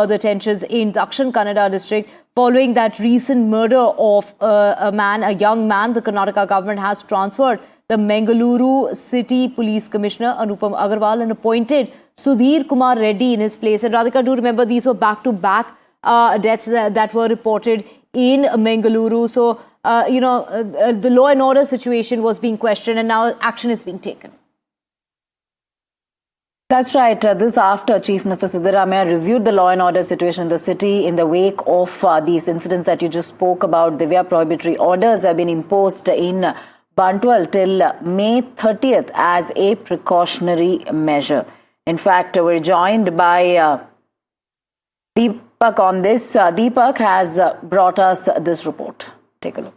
The tensions in Dakshin Kannada district following that recent murder of a young man. The Karnataka government has transferred the Mangaluru City Police Commissioner Anupam Agarwal and appointed Sudhir Kumar Reddy in his place. And Radhika, do remember these were back-to-back deaths that were reported in Mangaluru. So, the law and order situation was being questioned and now action is being taken. That's right. This after Chief Minister Siddaramaiah reviewed the law and order situation in the city in the wake of these incidents that you just spoke about. Divya, prohibitory orders have been imposed in Bantwal till May 30th as a precautionary measure. In fact, we're joined by Deepak on this. Deepak has brought us this report. Take a look.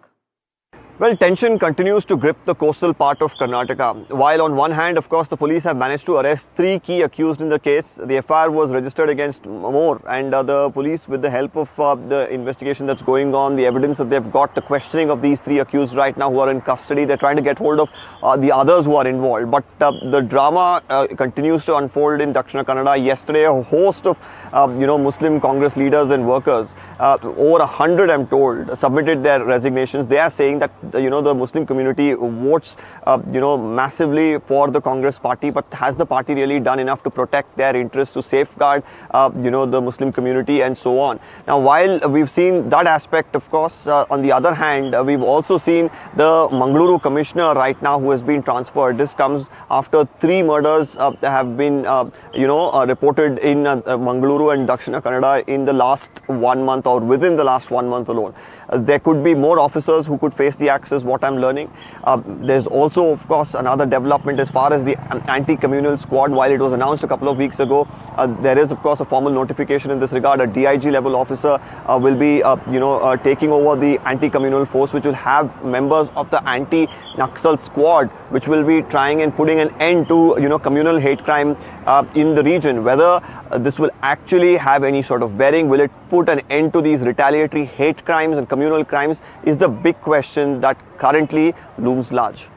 Well, tension continues to grip the coastal part of Karnataka. While on one hand, of course, the police have managed to arrest 3 key accused in the case. The FIR was registered against more, and the police, with the help of the investigation that's going on, the evidence that they've got, the questioning of these 3 accused right now who are in custody, they're trying to get hold of the others who are involved. But the drama continues to unfold in Dakshina Kannada. Yesterday, a host of Muslim Congress leaders and workers, over 100, I'm told, submitted their resignations. They are saying that the Muslim community votes massively for the Congress party, but has the party really done enough to protect their interests, to safeguard the Muslim community and so on? Now, while we've seen that aspect, of course, on the other hand, we've also seen the Mangaluru commissioner right now who has been transferred. This comes after 3 murders have been reported in Mangaluru and Dakshina Kannada in the last 1 month or within the last 1 month alone. There could be more officers who could face the axe, is what I'm learning. There's also, of course, another development as far as the anti-communal squad. While it was announced a couple of weeks ago, there is, of course, a formal notification in this regard. A DIG level officer will be, taking over the anti-communal force, which will have members of the anti-Naxal squad, which will be trying and putting an end to, communal hate crime in the region. Whether this will actually have any sort of bearing, will it put an end to these retaliatory hate crimes and communal crimes, is the big question that currently looms large.